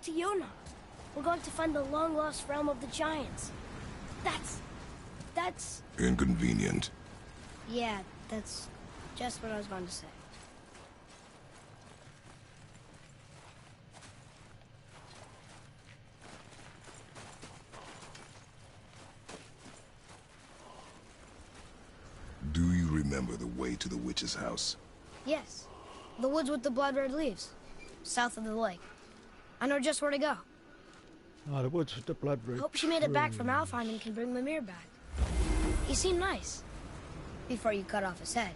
going to Yona. We're going to find the long-lost realm of the giants. That's... Inconvenient. Yeah, that's just what I was going to say. Do you remember the way to the witch's house? Yes. The woods with the blood-red leaves. South of the lake. I know just where to go. Ah, the woods with the blood-red. Hope she made it back from Alfheim and can bring Mimir back. He seemed nice. Before you cut off his head.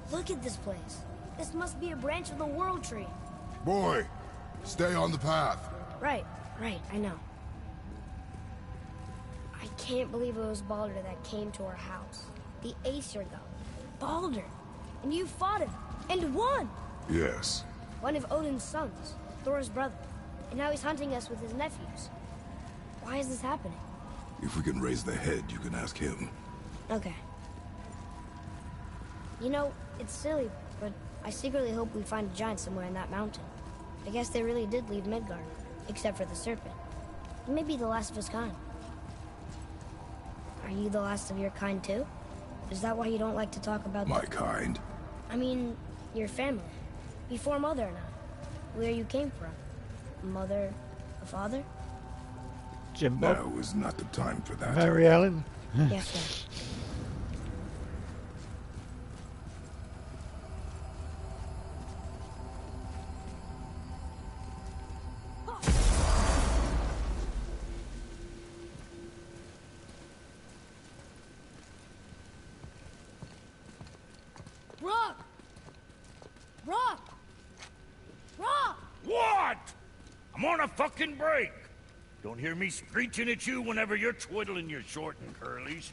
Look at this place. This must be a branch of the World Tree. Boy, stay on the path. Right, I know. I can't believe it was Baldur that came to our house. The Aesir god. Baldur. And you fought him. And won! Yes. One of Odin's sons. Thor's brother. And now he's hunting us with his nephews. Why is this happening? If we can raise the head, you can ask him. Okay. You know, it's silly, but I secretly hope we find a giant somewhere in that mountain. I guess they really did leave Midgard, except for the serpent. He may be the last of his kind. Are you the last of your kind too? Is that why you don't like to talk about my kind? I mean, your family. Before Mother and I. Where you came from. Mother, a father? Jimbo. Now is not the time for that. Mary Ellen. Yes, sir. Fucking break! Don't hear me screeching at you whenever you're twiddling your short and curlies.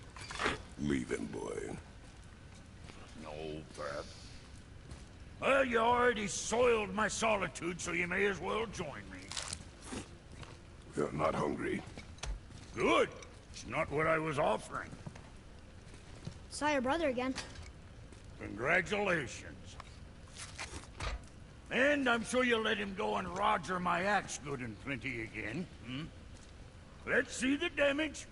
Leave him, boy. No, Brad. Well, you already soiled my solitude, so you may as well join me. You're not hungry. Good. It's not what I was offering. Saw your brother again. Congratulations. And I'm sure you'll let him go and Roger my axe good and plenty again. Let's see the damage.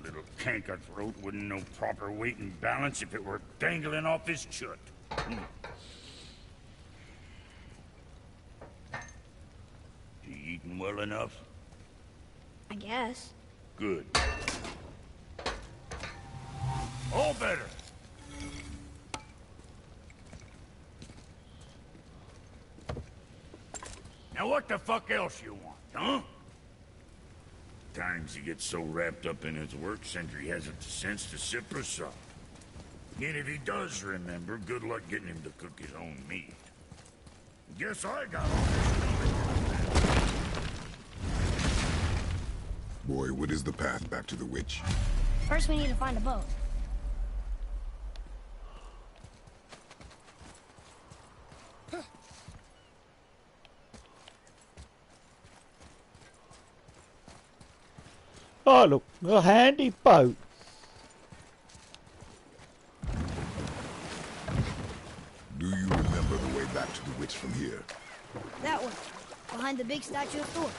Little canker throat wouldn't know proper weight and balance if it were dangling off his chut. To eat Eating well enough? I guess. Good. All better. Now what the fuck else you want, huh? Times he gets so wrapped up in his work, Sentry hasn't the sense to sip or sup. And if he does remember, good luck getting him to cook his own meat. Guess I got all this. Boy, what is the path back to the witch? First, we need to find a boat. Oh, look, a handy boat. Do you remember the way back to the witch from here? That one, behind the big statue of Thor.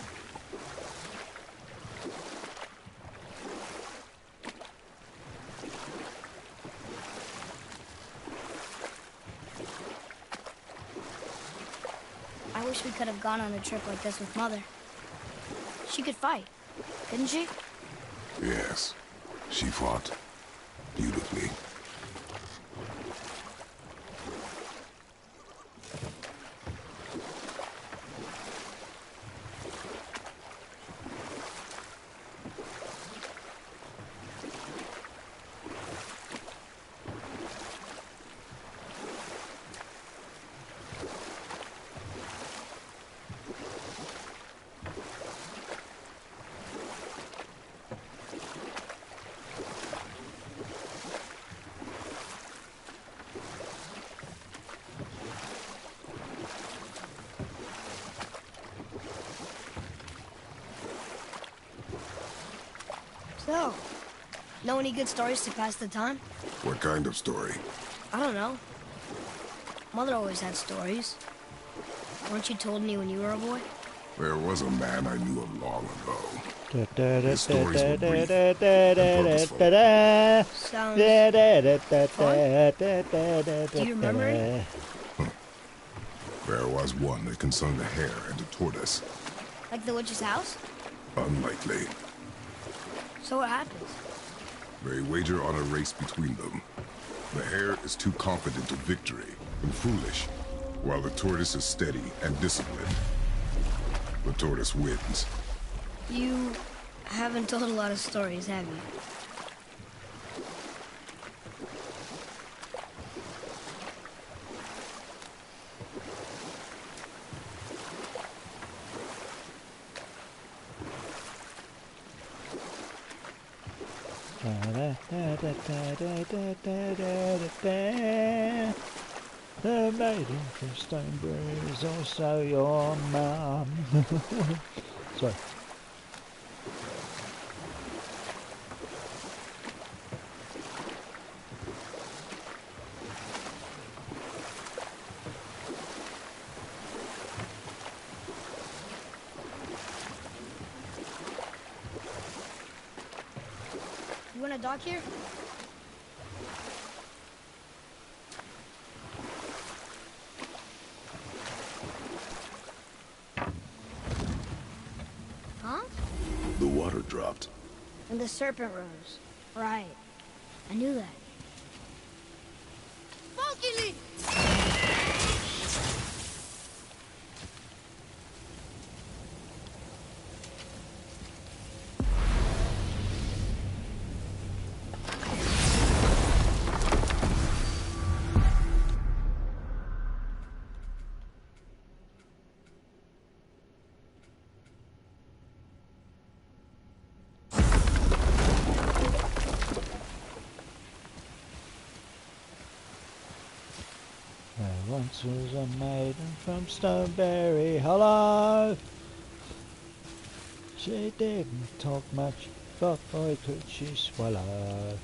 I wish we could have gone on a trip like this with Mother. She could fight, couldn't she? Yes. She fought beautifully. So, know any good stories to pass the time? What kind of story? I don't know. Mother always had stories. Weren't you told any when you were a boy? There was a man I knew of long ago. His stories were brief and purposeful. Sounds... Do you remember any? There was one that concerned a hare and a tortoise. Like the witch's house? Unlikely. So what happens? They wager on a race between them. The hare is too confident of victory and foolish, while the tortoise is steady and disciplined. The tortoise wins. You haven't told a lot of stories, have you? The maiden from Stonebury is also your mum. Sorry. You want to dock here? Huh? The water dropped. And the serpent rose. Right. I knew that. Funky! There once was a maiden from Stonebury, hello! She didn't talk much, but boy could she swallow.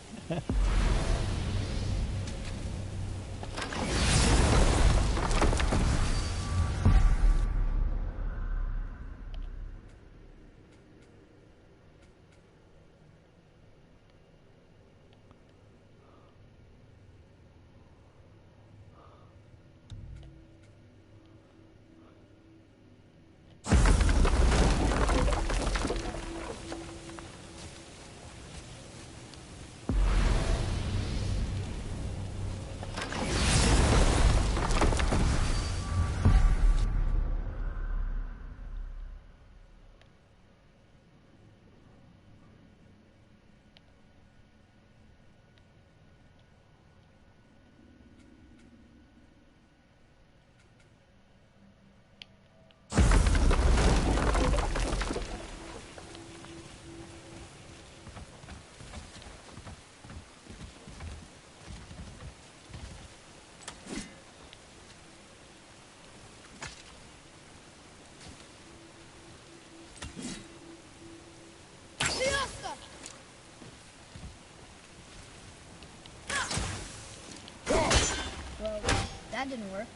That didn't work.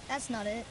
That's not it.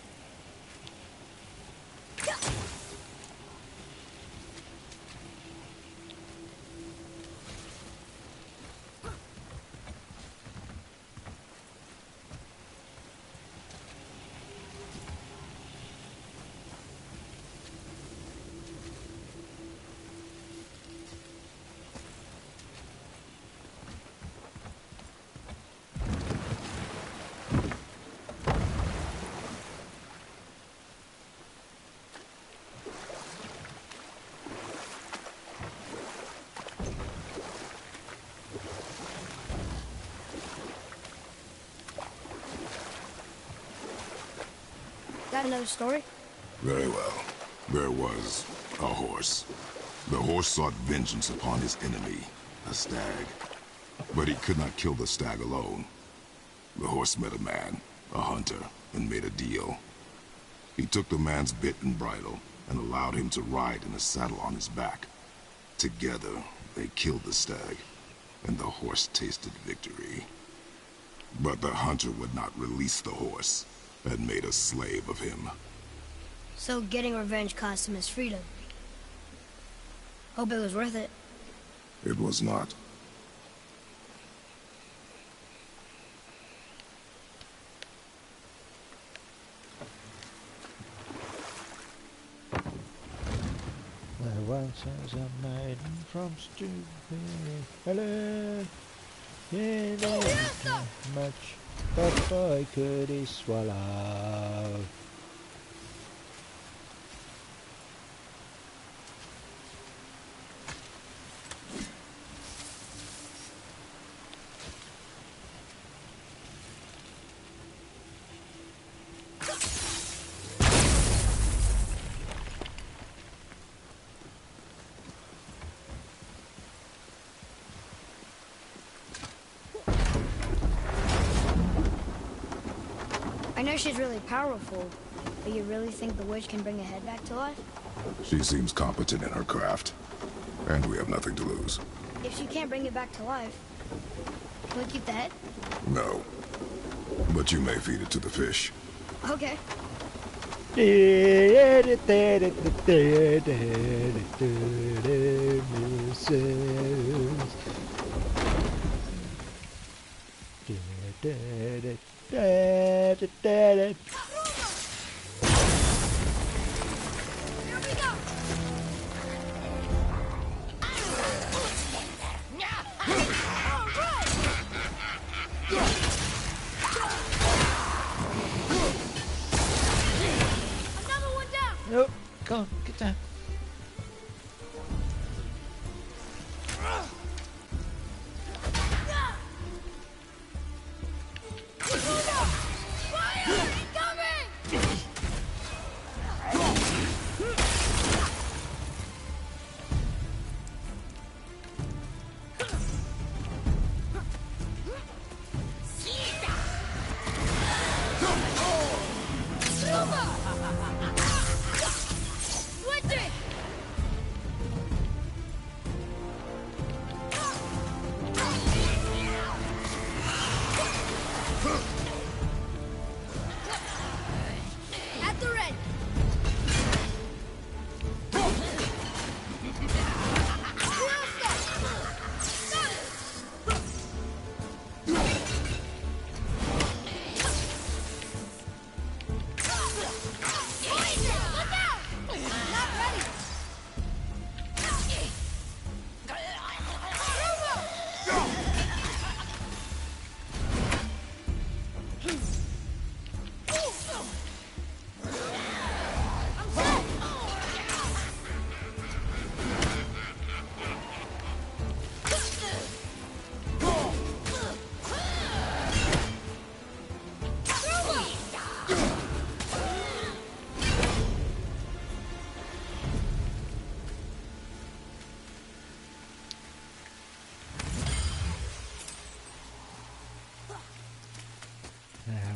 Got another story? Very well. There was a horse. The horse sought vengeance upon his enemy, a stag. But he could not kill the stag alone. The horse met a man, a hunter, and made a deal. He took the man's bit and bridle and allowed him to ride in a saddle on his back. Together, they killed the stag, and the horse tasted victory. But the hunter would not release the horse, and made a slave of him. So getting revenge cost him his freedom. Hope it was worth it. It was not. There once was a maiden from stupid Hello. Yeah, not much, but boy could he swallow. I know she's really powerful, but you really think the witch can bring a head back to life? She seems competent in her craft, and we have nothing to lose. If she can't bring it back to life, can we keep the head? No. But you may feed it to the fish. Okay. Nope, go on, get down. At the ready.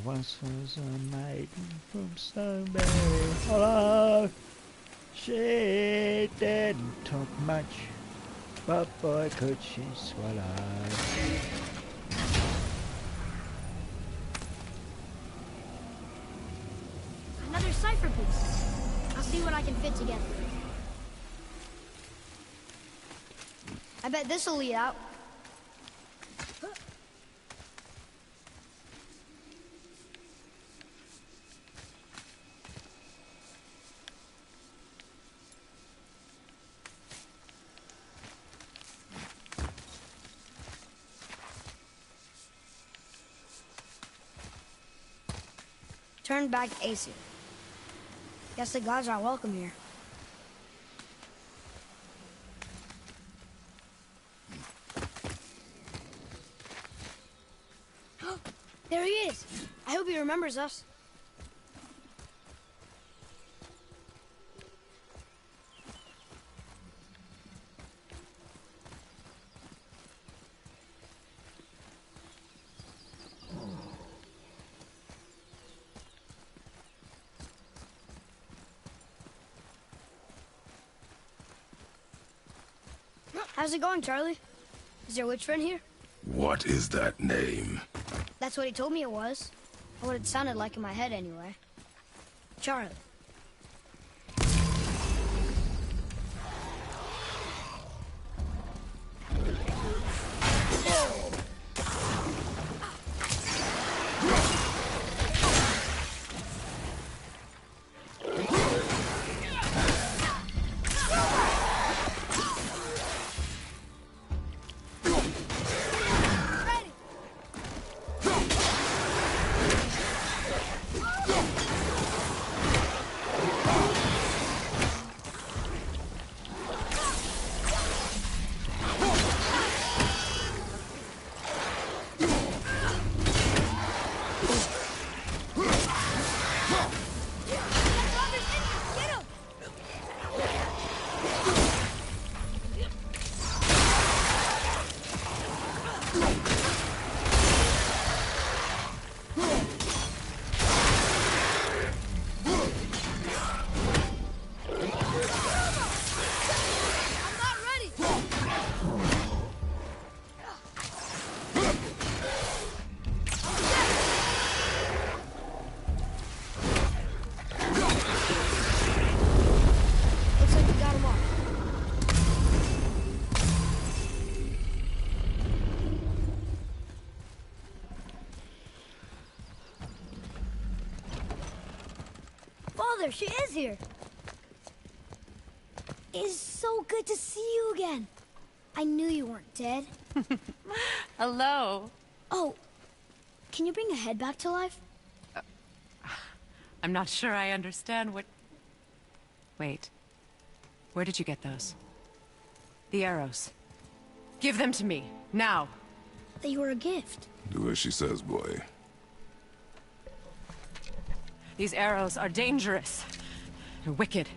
once was a maiden from Stoneberry Hollow. She didn't talk much, but boy could she swallow. Another cipher piece. I'll see what I can fit together. I bet this'll lead out. Turn back Aesir. Guess the gods aren't welcome here. There he is. I hope he remembers us. How's it going, Charlie? Is your witch friend here? What is that name? That's what he told me it was. Or what it sounded like in my head, anyway. Charlie. Father, she is here. It is so good to see you again. I knew you weren't dead. Hello. Oh, can you bring a head back to life? I'm not sure I understand what... Wait. Where did you get those? The arrows. Give them to me, now. They were a gift. Do as she says, boy. These arrows are dangerous. They're wicked.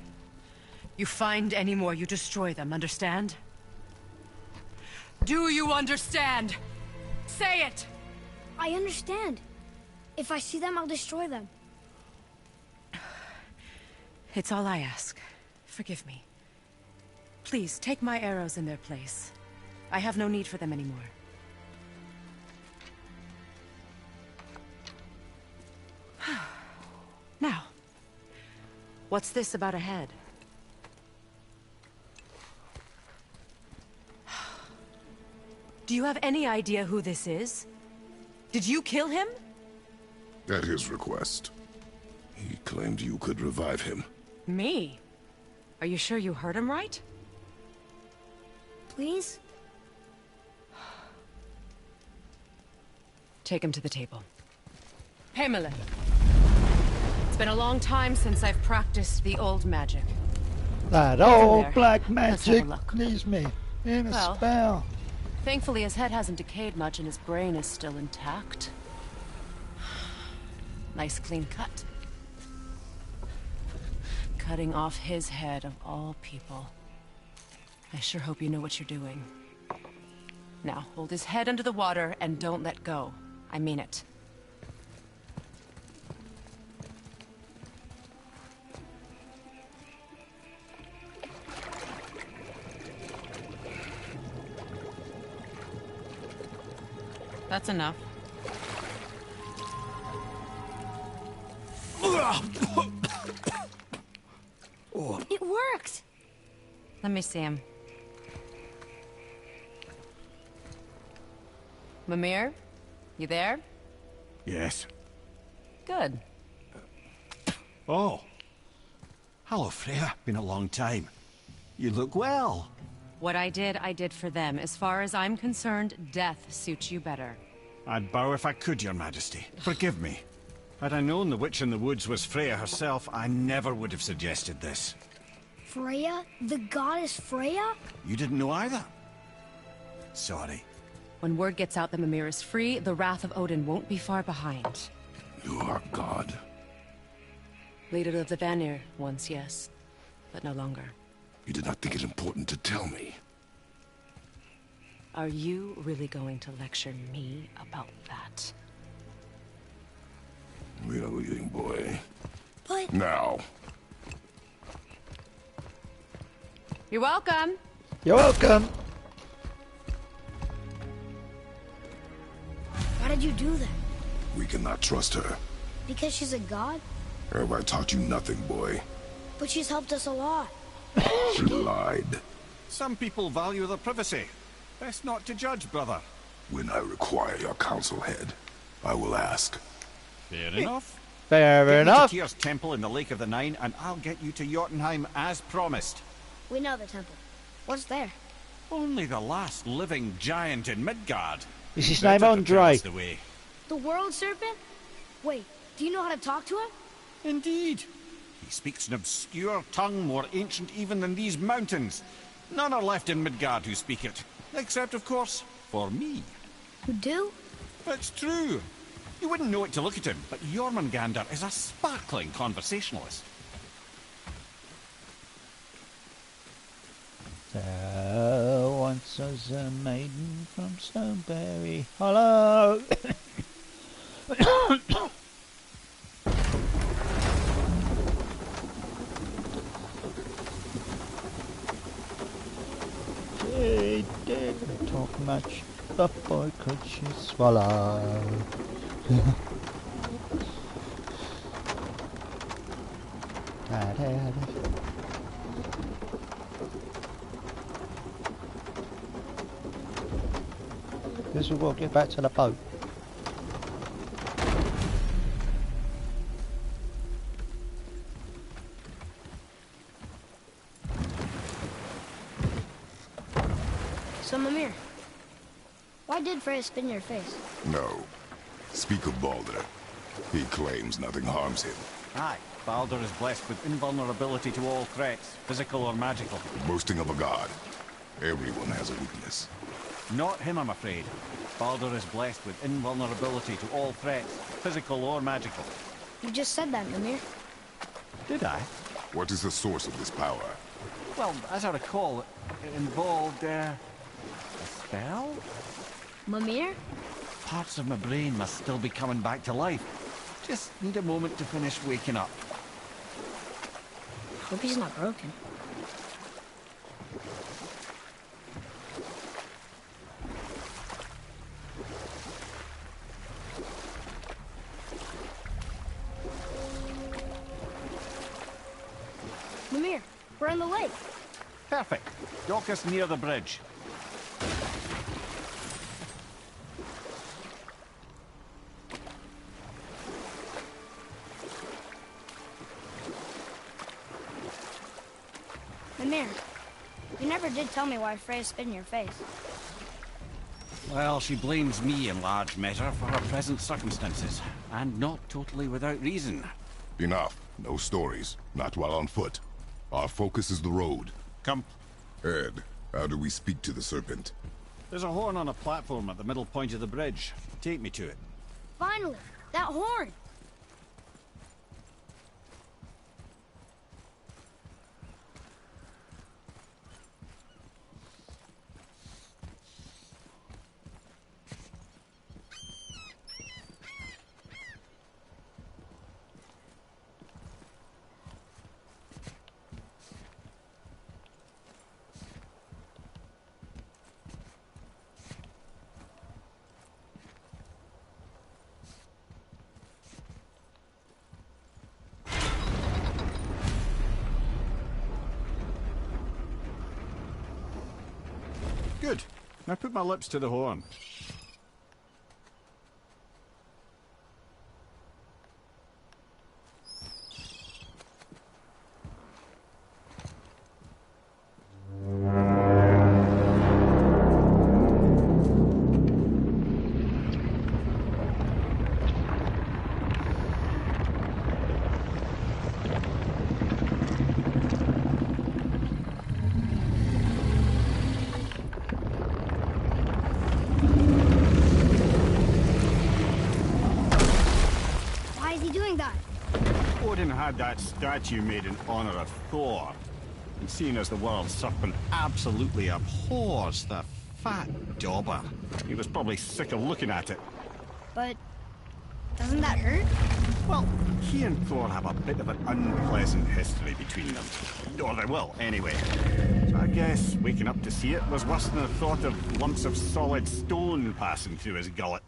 You find any more, you destroy them, understand? Do you understand? Say it! I understand. If I see them, I'll destroy them. It's all I ask. Forgive me. Please, take my arrows in their place. I have no need for them anymore. Now, what's this about a head? Do you have any idea who this is? Did you kill him? At his request. He claimed you could revive him. Me? Are you sure you heard him right? Please? Take him to the table. Pamela. It's been a long time since I've practiced the old magic. That Over old there. black Let's have a magic look. leaves me in a Well. spell. Thankfully, his head hasn't decayed much and his brain is still intact. Nice clean cut. Cutting off his head of all people. I sure hope you know what you're doing. Now, hold his head under the water and don't let go. I mean it. That's enough. It worked! Let me see him. Mimir? You there? Yes. Good. Oh. Hello, Freya. Been a long time. You look well. What I did for them. As far as I'm concerned, death suits you better. I'd bow if I could, Your Majesty. Forgive me. Had I known the witch in the woods was Freya herself, I never would have suggested this. Freya? The goddess Freya? You didn't know either? Sorry. When word gets out that Mimir is free, the wrath of Odin won't be far behind. You are God. Leader of the Vanir, once yes, but no longer. You did not think it important to tell me. Are you really going to lecture me about that? We are leaving, boy. But... Now. You're welcome! You're welcome. Why did you do that? We cannot trust her. Because she's a god? Have I taught you nothing, boy? But she's helped us a lot. She lied. Some people value their privacy. Best not to judge, brother. When I require your council head, I will ask. Fair enough. Fair Get me enough. to Tyr's temple in the Lake of the Nine, and I'll get you to Jotunheim as promised. We know the temple. What's there? Only the last living giant in Midgard. Is his Better name to tell Andre? us the way. The world serpent? Wait, do you know how to talk to him? Indeed. He speaks an obscure tongue more ancient even than these mountains. None are left in Midgard who speak it. Except, of course, for me. You do? It's true. You wouldn't know it to look at him, but Jormungandr is a sparkling conversationalist. There once was a maiden from Stoneberry. Hello! She didn't talk much, but boy could she swallow. Guess we will get back to the boat. So, Mimir, why did Freya spin your face? No. Speak of Baldur. He claims nothing harms him. Aye, Baldur is blessed with invulnerability to all threats, physical or magical. Boasting of a god. Everyone has a weakness. Not him, I'm afraid. Baldur is blessed with invulnerability to all threats, physical or magical. You just said that, Mimir. Did I? What is the source of this power? Well, as I recall, it involved, a spell? Mimir? Parts of my brain must still be coming back to life. Just need a moment to finish waking up. Hope he's not broken. Mimir, we're in the lake. Perfect. Dock us near the bridge. Mimir, you never did tell me why Freya spit in your face. Well, she blames me in large measure for her present circumstances, and not totally without reason. Enough. No stories. Not while on foot. Our focus is the road. Come. Ed, how do we speak to the serpent? There's a horn on a platform at the middle point of the bridge. Take me to it. Finally, that horn! Good. Now put my lips to the horn. Had that statue made in honor of Thor. And seeing as the world serpent absolutely abhors the fat dauber, he was probably sick of looking at it. But doesn't that hurt? Well, he and Thor have a bit of an unpleasant history between them. Or they will, anyway. So I guess waking up to see it was worse than the thought of lumps of solid stone passing through his gullet.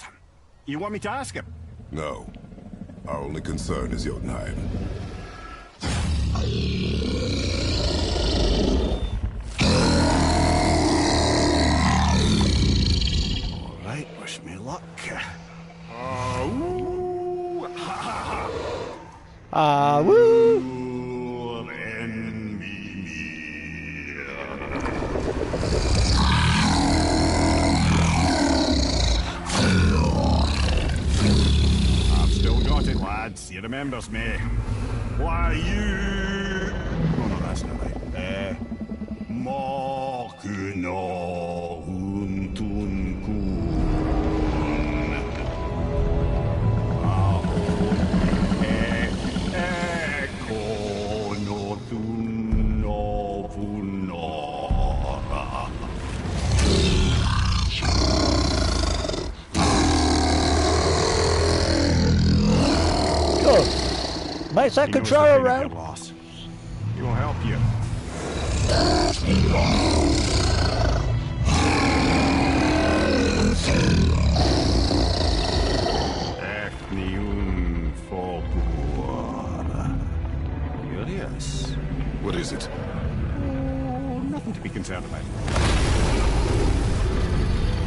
You want me to ask him? No. Our only concern is Jotunheim. All right, wish me luck. Woo! Woo! I've still got it, lads. He remembers me. Why you? Oh no, that's not right. Makuna huntun kun. Ekono tunno punora. Good. Makes that controller around. He'll help you. Efniun Fogur. Curious. What is it? Oh, nothing to be concerned about.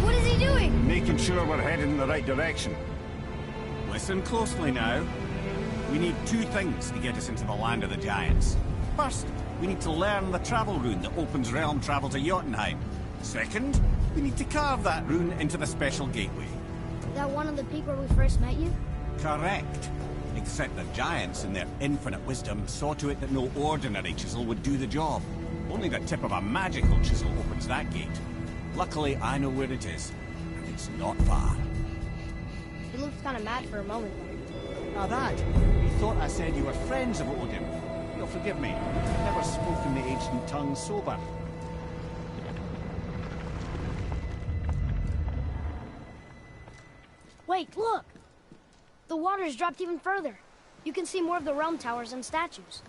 What is he doing? Making sure we're headed in the right direction. Listen closely now. We need two things to get us into the land of the giants. First, we need to learn the travel rune that opens realm travel to Jotunheim. Second, we need to carve that rune into the special gateway. Is that one of the peak where we first met you? Correct. Except the giants, in their infinite wisdom, saw to it that no ordinary chisel would do the job. Only the tip of a magical chisel opens that gate. Luckily, I know where it is, and it's not far. He looked kind of mad for a moment there. Now that, you thought I said you were friends of Odin. You'll forgive me. I've never spoken the ancient tongue sober. Wait, look! The water's dropped even further. You can see more of the realm towers and statues.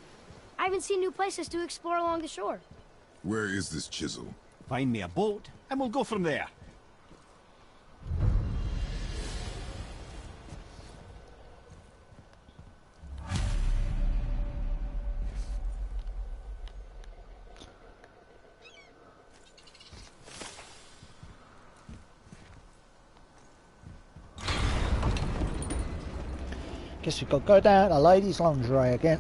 I even see new places to explore along the shore. Where is this chisel? Find me a boat, and we'll go from there. Guess we've got to go down to ladies' lingerie again.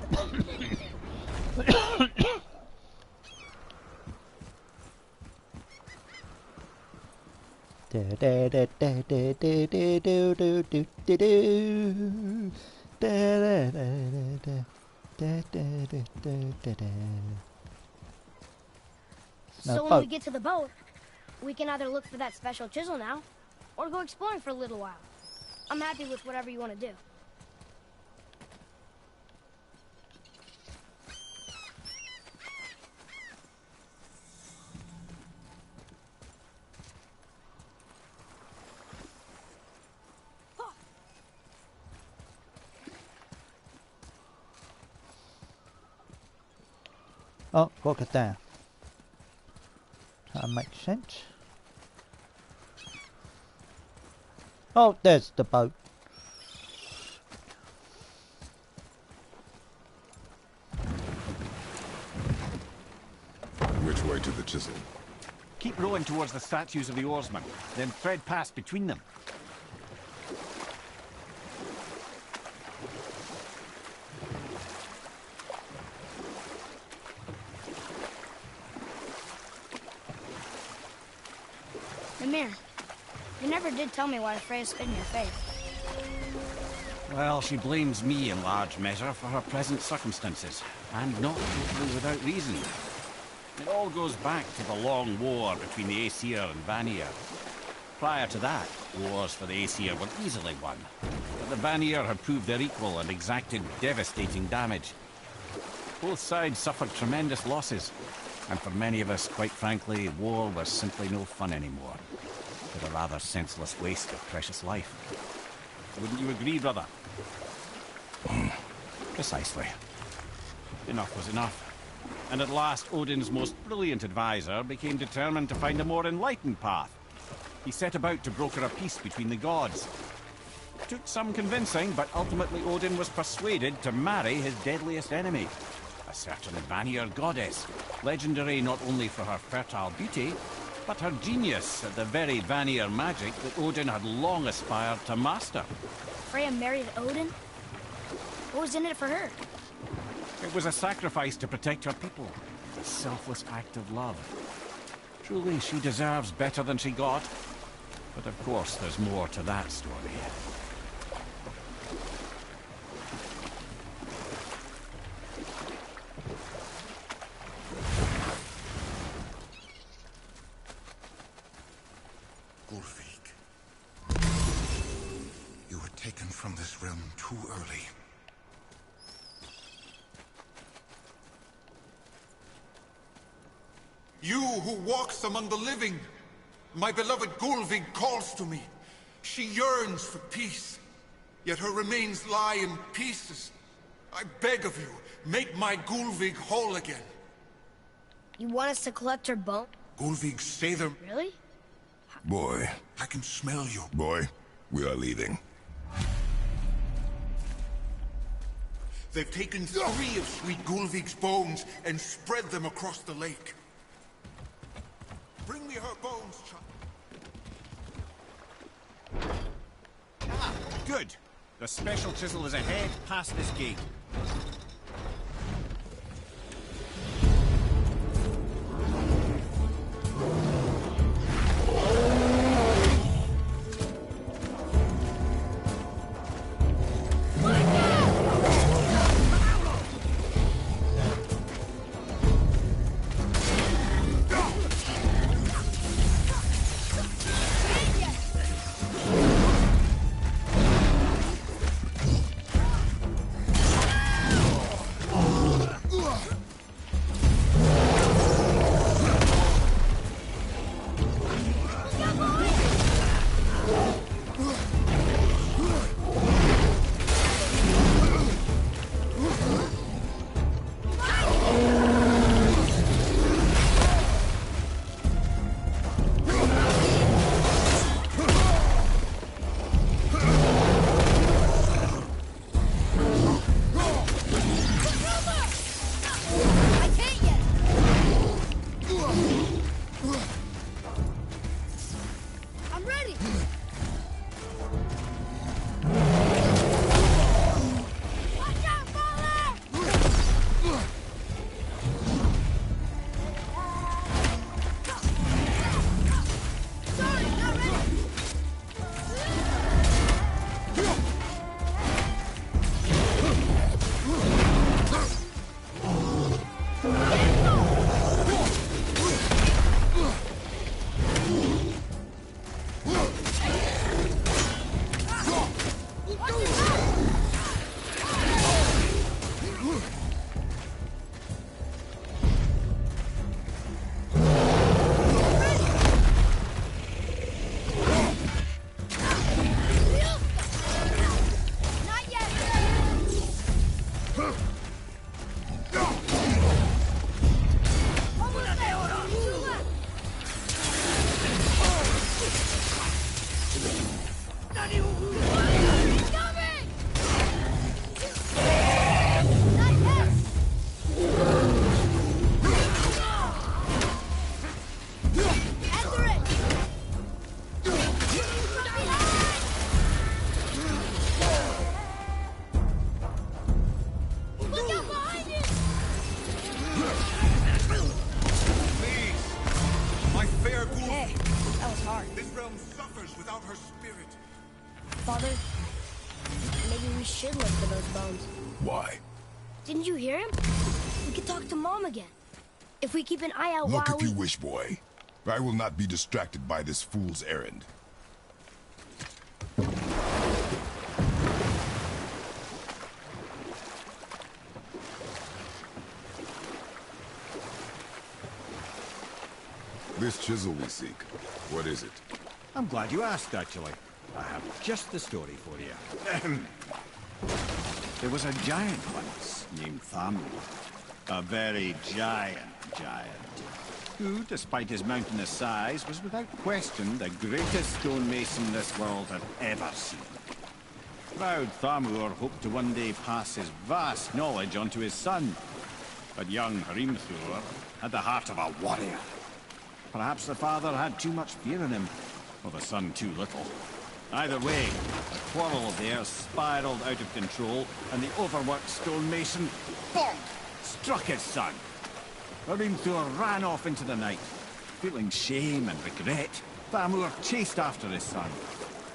So when we get to the boat, we can either look for that special chisel now, or go exploring for a little while. I'm happy with whatever you want to do. Oh, walk it down. That makes sense. Oh, there's the boat. Which way to the chisel? Keep rowing towards the statues of the oarsmen, then thread past between them. Mimir, you never did tell me why Freya spit in your face. Well, she blames me in large measure for her present circumstances, and not totally without reason. It all goes back to the long war between the Aesir and Vanir. Prior to that, wars for the Aesir were easily won, but the Vanir had proved their equal and exacted devastating damage. Both sides suffered tremendous losses, and for many of us, quite frankly, war was simply no fun anymore. But a rather senseless waste of precious life. Wouldn't you agree, brother? Precisely. Enough was enough. And at last, Odin's most brilliant advisor became determined to find a more enlightened path. He set about to broker a peace between the gods. It took some convincing, but ultimately Odin was persuaded to marry his deadliest enemy, a certain Vanir goddess, legendary not only for her fertile beauty, but her genius at the very Vanir magic that Odin had long aspired to master. Freya married Odin? What was in it for her? It was a sacrifice to protect her people, a selfless act of love. Truly, she deserves better than she got. But of course, there's more to that story. Gulvik, you were taken from this realm too early. You who walks among the living, my beloved Gulvig calls to me. She yearns for peace, yet her remains lie in pieces. I beg of you, make my Gulvig whole again. You want us to collect her bone? Gulvig say them. Really? Boy. I can smell you. Boy, we are leaving. They've taken 3 of sweet Gulvig's bones and spread them across the lake. Bring me her bones, child. Ah, good. The special chisel is ahead, past this gate. is hard. This realm suffers without her spirit. Father, maybe we should look for those bones. Why? Didn't you hear him? We could talk to Mom again. If we keep an eye out Look while if you wish, boy. I will not be distracted by this fool's errand. This chisel we seek, what is it? I'm glad you asked, actually. I have just the story for you. There was a giant once named Thamur. A very giant, who, despite his mountainous size, was without question the greatest stonemason this world had ever seen. Proud Thamur hoped to one day pass his vast knowledge on to his son. But young Hrimthur had the heart of a warrior. Perhaps the father had too much fear in him, or the son too little. Either way, the quarrel there spiraled out of control, and the overworked stonemason, bonk, struck his son. Hrimthur ran off into the night. Feeling shame and regret, Thamur chased after his son.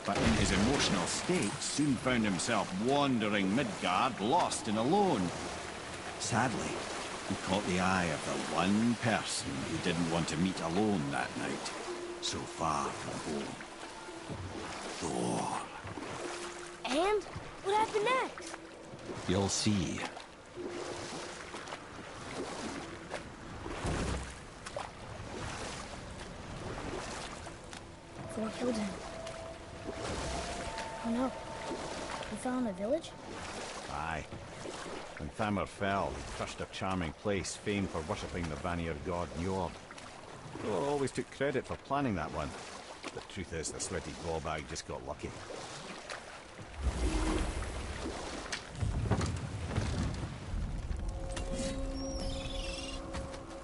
But in his emotional state, soon found himself wandering Midgard, lost and alone. Sadly, he caught the eye of the one person he didn't want to meet alone that night, so far from home. Thor. And? What happened next? You'll see. Thor killed him. Oh no. He fell in a village? Aye. When Thamur fell, he crushed a charming place famed for worshipping the Vanir god Njord. Thor always took credit for planning that one. The truth is, the sweaty ballbag just got lucky.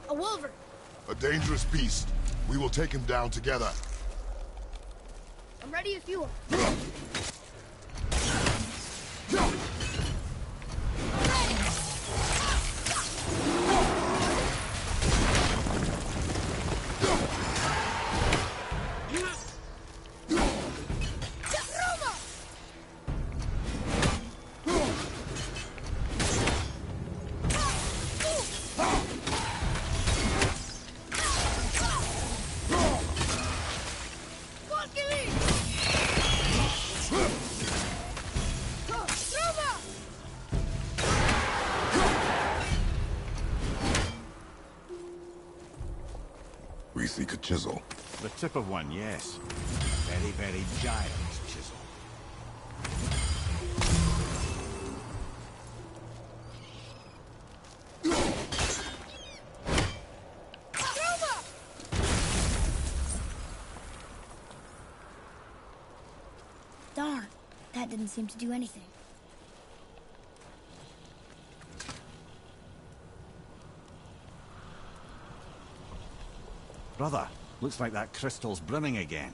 A wolverine! A dangerous beast. We will take him down together. I'm ready if you are. We seek a chisel. The tip of one, yes. A very, very giant chisel. Darn, that didn't seem to do anything. Brother, looks like that crystal's brimming again.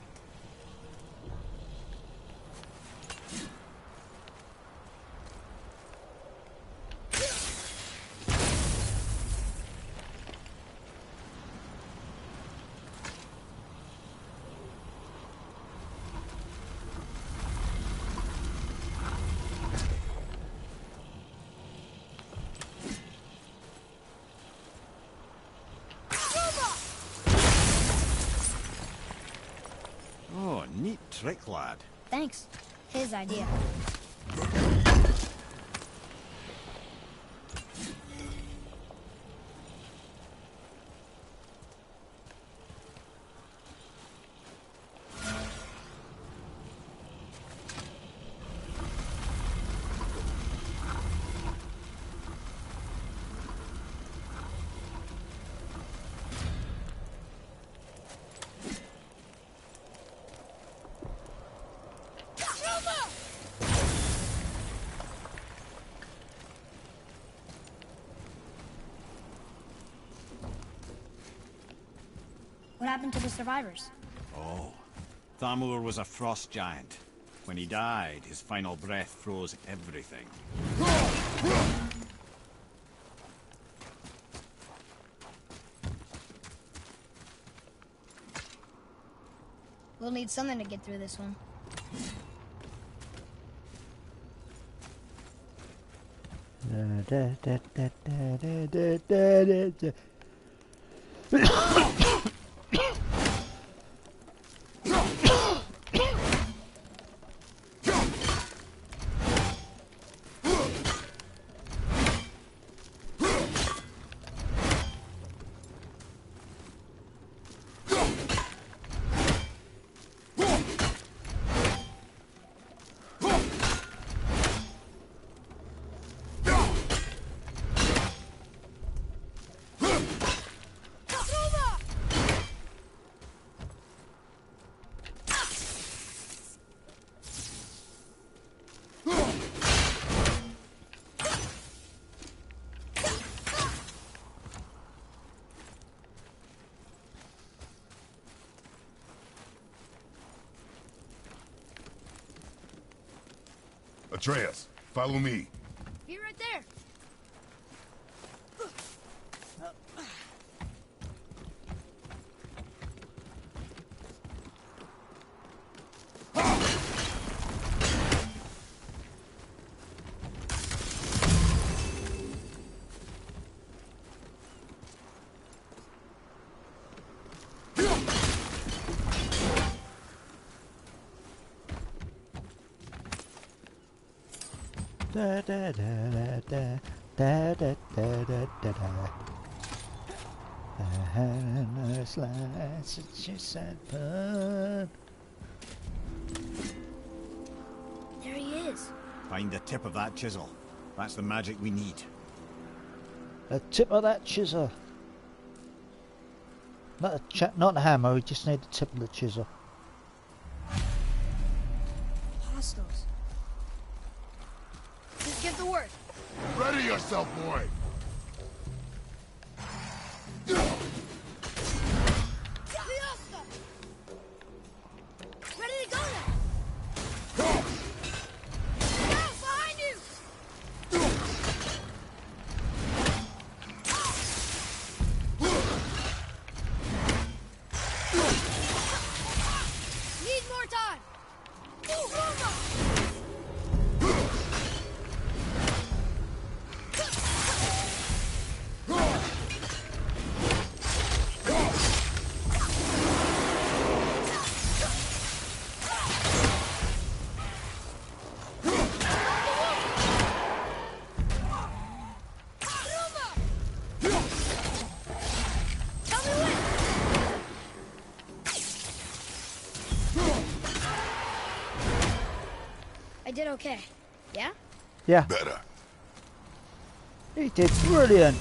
Oh, neat trick, lad. Thanks. His idea. What happened to the survivors? Oh, Thamur was a frost giant. When he died, his final breath froze everything. We'll need something to get through this one. Atreus, follow me. Be right there. Da da da da da da da da da da. I had a nice life, such a sad fun. There he is. Find the tip of that chisel. That's the magic we need. The tip of that chisel. Not a hammer, we just need the tip of the chisel. Hostiles. Just give the word. Ready yourself, boy. Ready to go now. Now, behind you. Need more time. I did okay. Yeah? Yeah, Better. he did brilliant.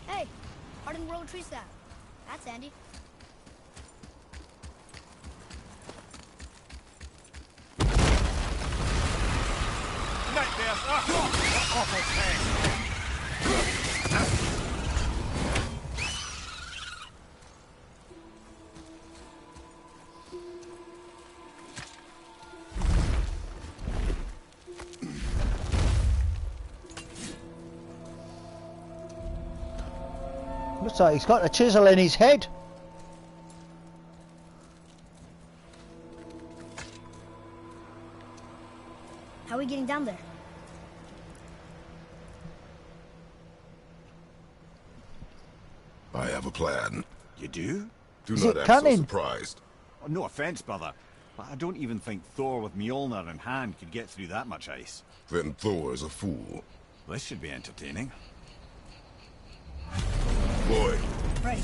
Hey, hardened roller tree staff. That's handy. Nightmares! What awful thing! Looks like he's got a chisel in his head. How are we getting down there? I have a plan. You do? Do Is not it act so cunning? surprised. Oh, no offense, brother, but I don't even think Thor with Mjolnir in hand could get through that much ice. Then Thor is a fool. This should be entertaining. Boy, Ready.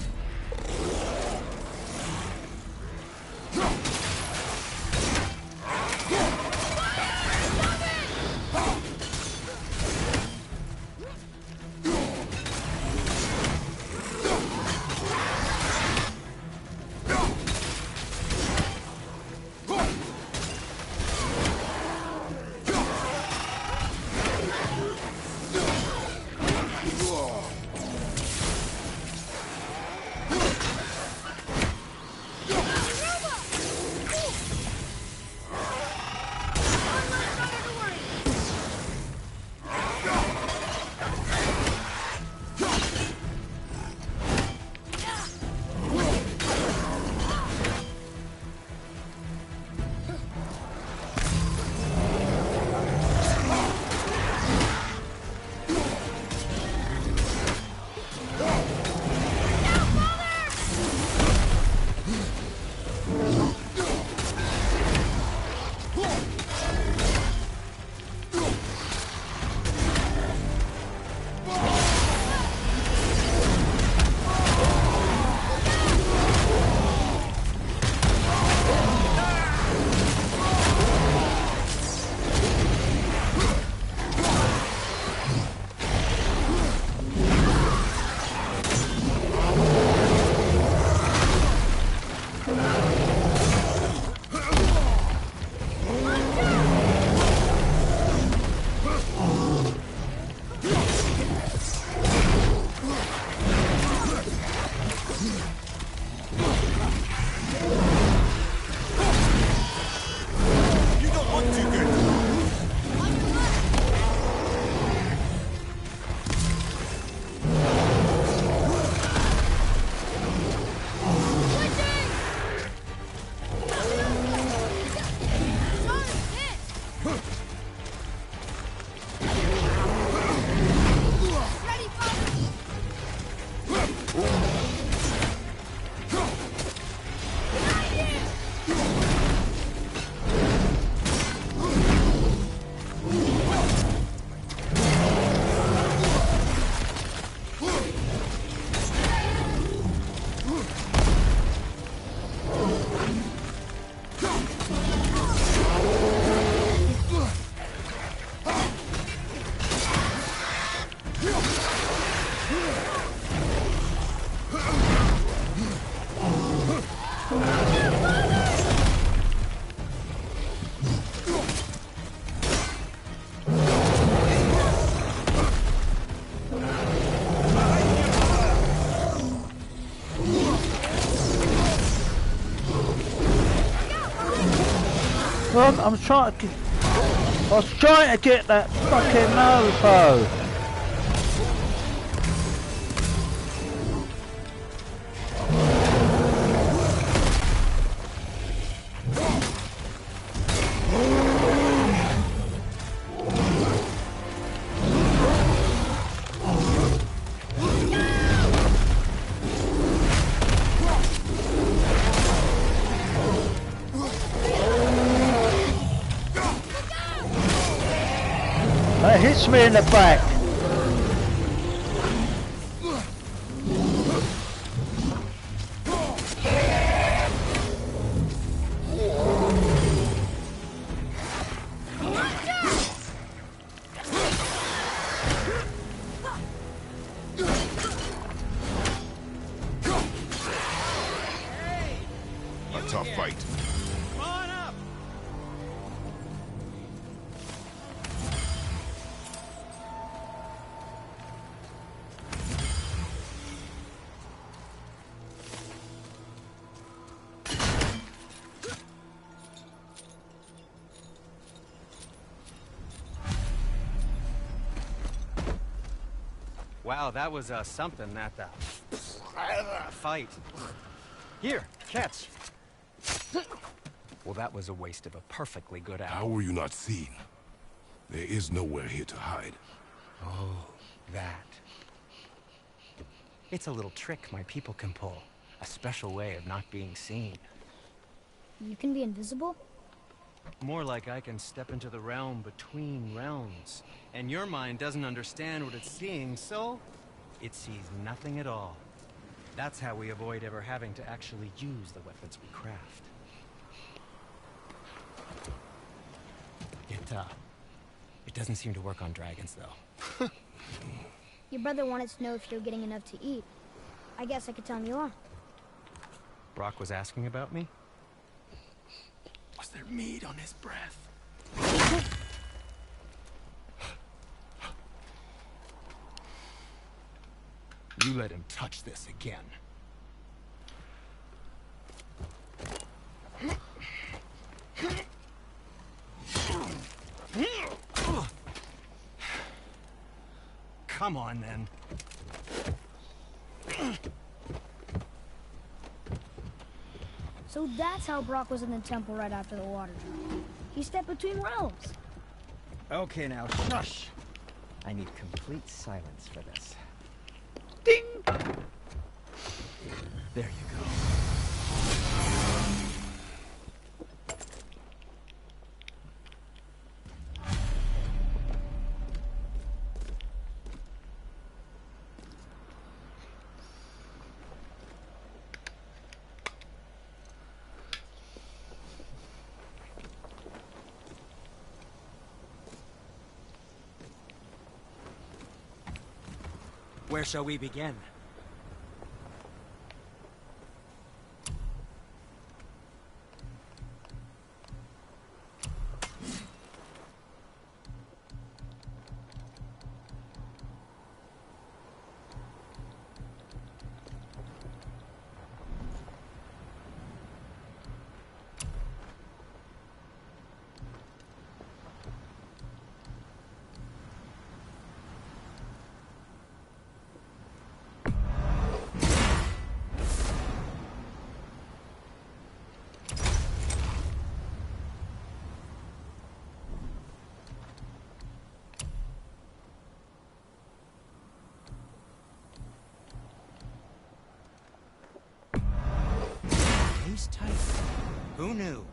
Look, I was trying to get that fucking mofo. That hits me in the back. A tough fight. Wow, that was something, that fight. Here, catch. Well, that was a waste of a perfectly good hour. How were you not seen? There is nowhere here to hide. Oh, that. It's a little trick my people can pull. A special way of not being seen. You can be invisible? More like I can step into the realm between realms. And your mind doesn't understand what it's seeing, so it sees nothing at all. That's how we avoid ever having to actually use the weapons we craft. It doesn't seem to work on dragons, though. Your brother wanted to know if you're getting enough to eat. I guess I could tell him you are. Brock was asking about me? Was there meat on his breath? You let him touch this again. Come on, then. So that's how Brock was in the temple right after the water drop. He stepped between realms. Okay, now, shush! I need complete silence for this. Ding! There you go. Where shall we begin? He's tight. Who knew?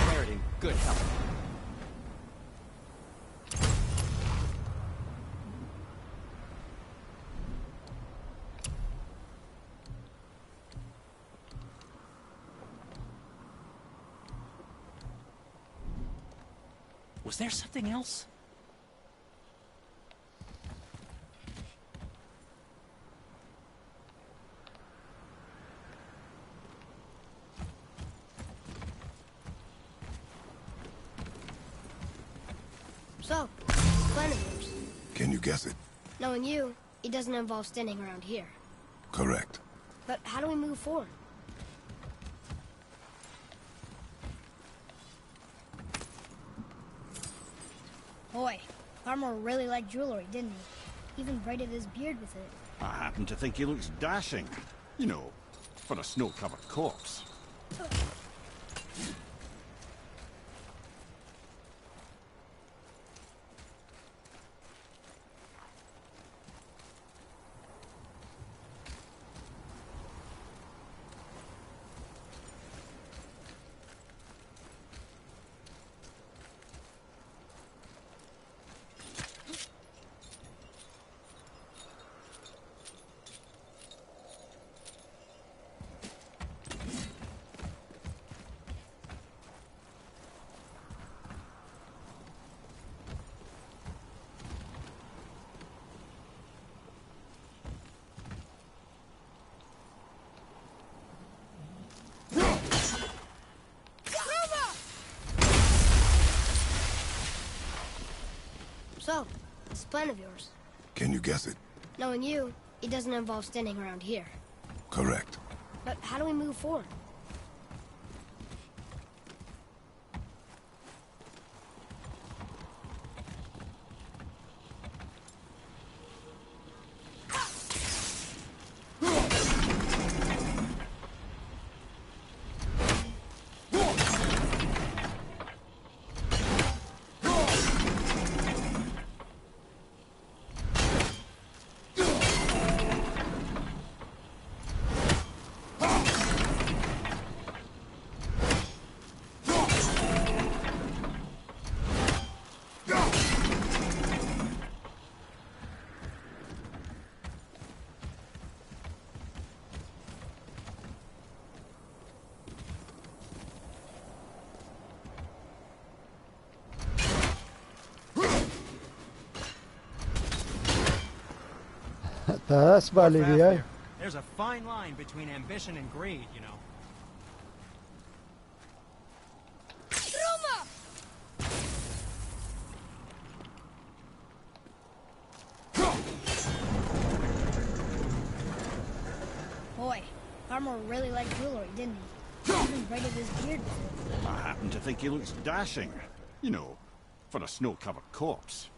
Wear it in good health. Was there something else? So, plan of yours. Can you guess it? Knowing you, it doesn't involve standing around here. Correct. But how do we move forward? Boy, Farmer really liked jewelry, didn't he? Even braided his beard with it. I happen to think he looks dashing. You know, for a snow-covered corpse. So, this plan of yours. Can you guess it? Knowing you, it doesn't involve standing around here. Correct. But how do we move forward? That's vale, yeah. There's a fine line between ambition and greed, you know. Boy, Farmer really liked jewelry, didn't he? Even braided his beard with it. I happen to think he looks dashing. You know, for a snow-covered corpse.